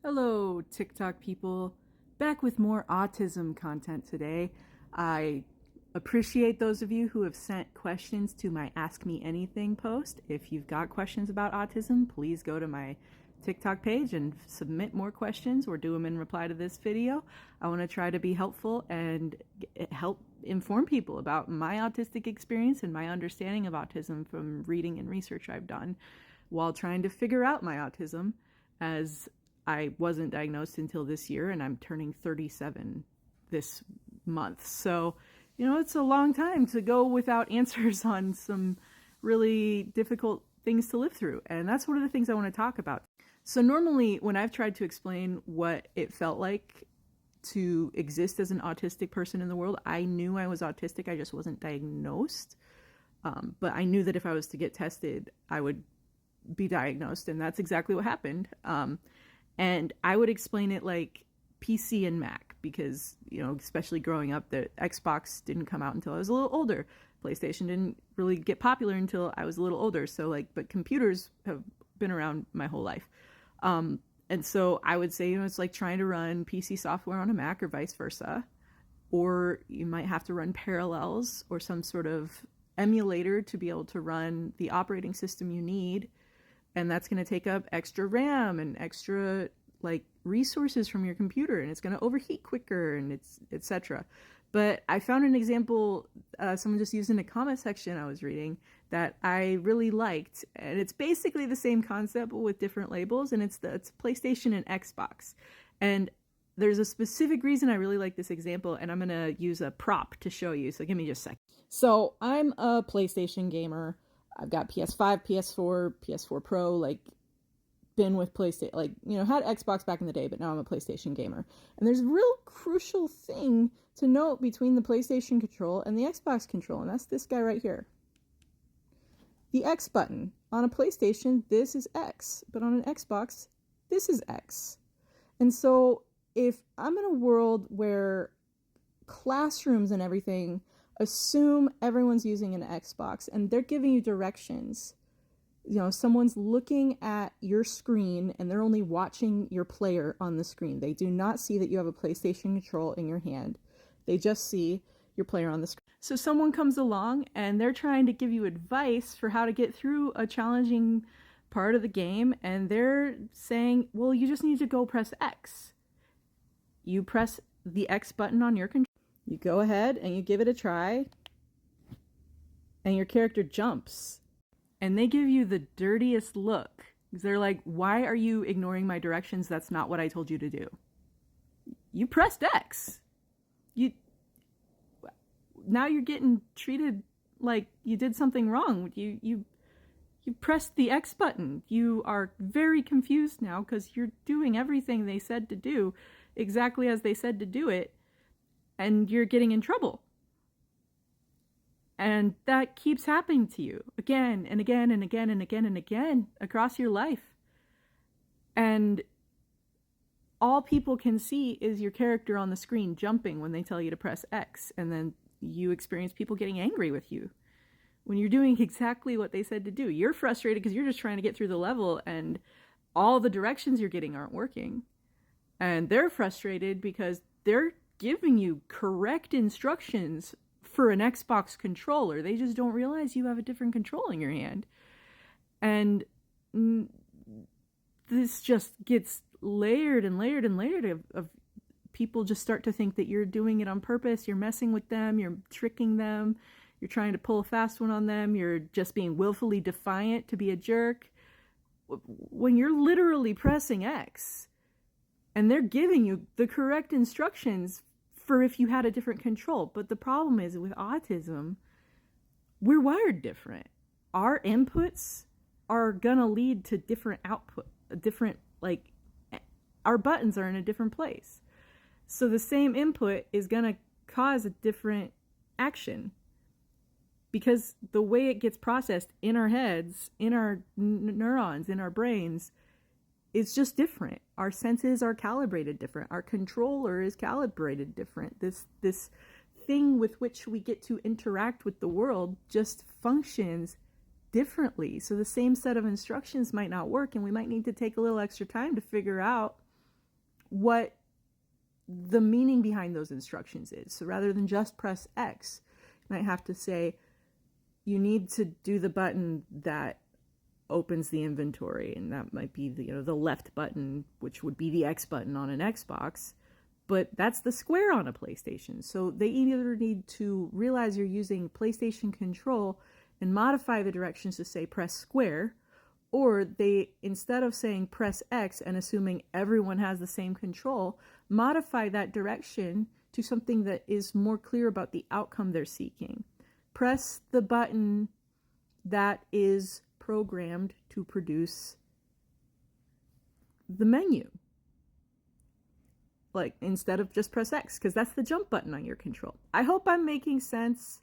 Hello, TikTok people. Back with more autism content today. I appreciate those of you who have sent questions to my Ask Me Anything post. If you've got questions about autism, please go to my TikTok page and submit more questions or do them in reply to this video. I want to try to be helpful and help inform people about my autistic experience and my understanding of autism from reading and research I've done while trying to figure out my autism, as I wasn't diagnosed until this year, and I'm turning 37 this month. So, it's a long time to go without answers on some really difficult things to live through. And that's one of the things I want to talk about. So normally when I've tried to explain what it felt like to exist as an autistic person in the world, I knew I was autistic. I just wasn't diagnosed. But I knew that if I was to get tested, I would be diagnosed. And that's exactly what happened. And I would explain it like PC and Mac because, especially growing up, the Xbox didn't come out until I was a little older. PlayStation didn't really get popular until I was a little older. So but computers have been around my whole life. And so I would say, it's like trying to run PC software on a Mac or vice versa. Or you might have to run Parallels or some sort of emulator to be able to run the operating system you need. And that's going to take up extra RAM and extra resources from your computer, and it's going to overheat quicker, and etc. But I found an example someone just used in a comment section I was reading that I really liked, and it's basically the same concept but with different labels, and it's PlayStation and Xbox. And there's a specific reason I really like this example, and I'm going to use a prop to show you. So give me just a second. So I'm a PlayStation gamer. I've got PS5, PS4, PS4 Pro, been with PlayStation, had Xbox back in the day, but now I'm a PlayStation gamer. And there's a real crucial thing to note between the PlayStation control and the Xbox control, and that's this guy right here. The X button. On a PlayStation, this is X, but on an Xbox, this is X. And so if I'm in a world where classrooms and everything assume everyone's using an Xbox and they're giving you directions, someone's looking at your screen and they're only watching your player on the screen. They do not see that you have a PlayStation control in your hand. They just see your player on the screen. So someone comes along and they're trying to give you advice for how to get through a challenging part of the game, and they're saying, well, you just need to go press X. You press the X button on your control. You go ahead and you give it a try, and your character jumps. And they give you the dirtiest look. They're like, why are you ignoring my directions? That's not what I told you to do. You pressed X. Now you're getting treated like you did something wrong. You pressed the X button. You are very confused now because you're doing everything they said to do exactly as they said to do it, and you're getting in trouble. And that keeps happening to you again and again and again and again and again across your life. And all people can see is your character on the screen jumping when they tell you to press X. And then you experience people getting angry with you when you're doing exactly what they said to do. You're frustrated because you're just trying to get through the level and all the directions you're getting aren't working. And they're frustrated because they're giving you correct instructions for an Xbox controller. They just don't realize you have a different control in your hand. And this just gets layered and layered and layered of people just start to think that you're doing it on purpose. You're messing with them. You're tricking them. You're trying to pull a fast one on them. You're just being willfully defiant to be a jerk. When you're literally pressing X and they're giving you the correct instructions for if you had a different control. But the problem is with autism, we're wired different. Our inputs are gonna lead to different output, our buttons are in a different place. So the same input is gonna cause a different action because the way it gets processed in our heads, in our neurons, in our brains, it's just different. Our senses are calibrated different. Our controller is calibrated different. This thing with which we get to interact with the world just functions differently. So the same set of instructions might not work, and we might need to take a little extra time to figure out what the meaning behind those instructions is. So rather than just press X, you might have to say, you need to do the button that opens the inventory, and that might be the left button, which would be the X button on an Xbox, but that's the square on a PlayStation. So they either need to realize you're using PlayStation control and modify the directions to say press square, or they, instead of saying press X and assuming everyone has the same control, modify that direction to something that is more clear about the outcome they're seeking. Press the button that is programmed to produce the menu. Like, instead of just press X, because that's the jump button on your control. I hope I'm making sense.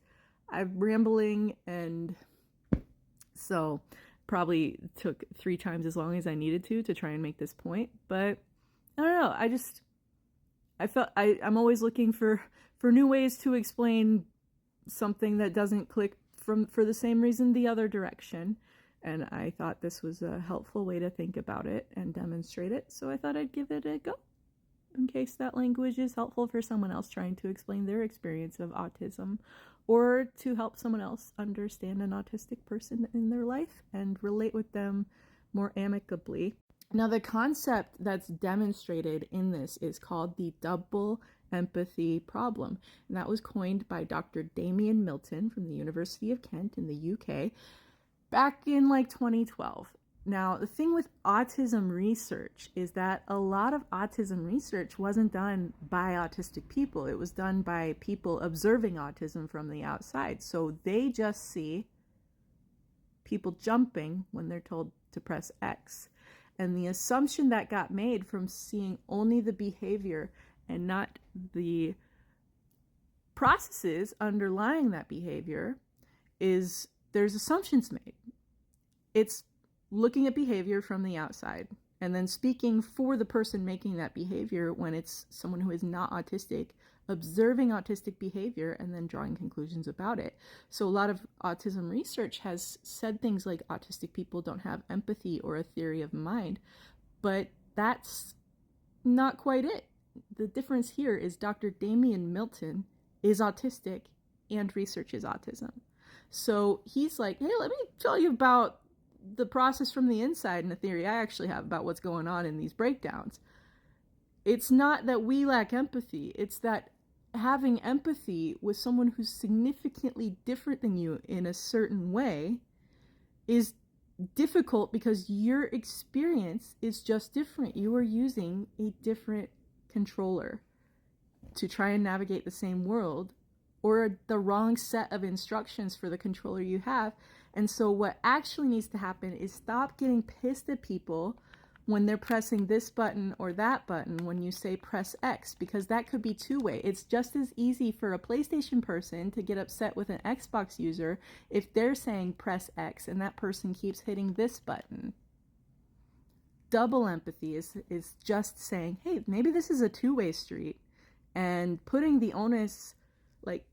I'm rambling, and so probably took 3 times as long as I needed to try and make this point. But I don't know. I'm always looking for new ways to explain something that doesn't click for the same reason the other direction. And I thought this was a helpful way to think about it and demonstrate it. So I thought I'd give it a go, in case that language is helpful for someone else trying to explain their experience of autism, or to help someone else understand an autistic person in their life and relate with them more amicably. Now, the concept that's demonstrated in this is called the double empathy problem. And that was coined by Dr. Damien Milton from the University of Kent in the UK back in 2012. Now, the thing with autism research is that a lot of autism research wasn't done by autistic people. It was done by people observing autism from the outside. So they just see people jumping when they're told to press X. And the assumption that got made from seeing only the behavior and not the processes underlying that behavior is there's assumptions made. It's looking at behavior from the outside and then speaking for the person making that behavior when it's someone who is not autistic, observing autistic behavior and then drawing conclusions about it. So a lot of autism research has said things like autistic people don't have empathy or a theory of mind, but that's not quite it. The difference here is Dr. Damien Milton is autistic and researches autism. So he's like, hey, let me tell you about the process from the inside and the theory I actually have about what's going on in these breakdowns. It's not that we lack empathy. It's that having empathy with someone who's significantly different than you in a certain way is difficult because your experience is just different. You are using a different controller to try and navigate the same world, or the wrong set of instructions for the controller you have. And so what actually needs to happen is stop getting pissed at people when they're pressing this button or that button when you say press X, because that could be two-way. It's just as easy for a PlayStation person to get upset with an Xbox user if they're saying press X and that person keeps hitting this button. Double empathy is just saying, hey, maybe this is a two-way street, and putting the onus, like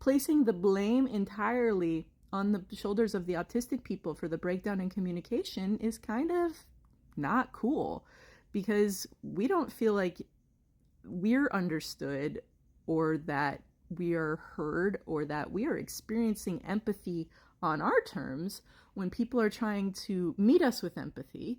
placing the blame entirely on the shoulders of the autistic people for the breakdown in communication is kind of not cool, because we don't feel like we're understood or that we are heard or that we are experiencing empathy on our terms when people are trying to meet us with empathy.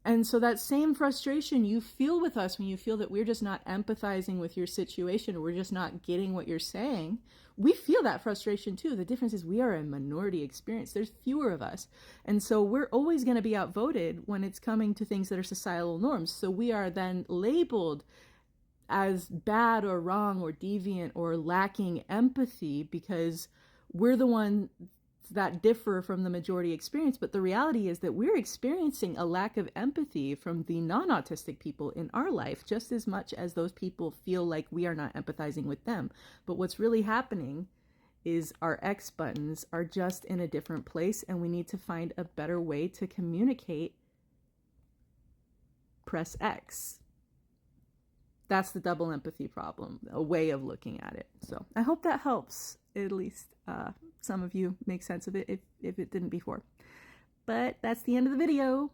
And so that same frustration you feel with us when you feel that we're just not empathizing with your situation, or we're just not getting what you're saying, we feel that frustration too. The difference is we are a minority experience. There's fewer of us. And so we're always going to be outvoted when it's coming to things that are societal norms. So we are then labeled as bad or wrong or deviant or lacking empathy because we're the one that differ from the majority experience. But the reality is that we're experiencing a lack of empathy from the non-autistic people in our life just as much as those people feel like we are not empathizing with them. But what's really happening is our X buttons are just in a different place, and we need to find a better way to communicate press X. That's the double empathy problem, a way of looking at it. So I hope that helps, at least some of you make sense of it if it didn't before. But that's the end of the video.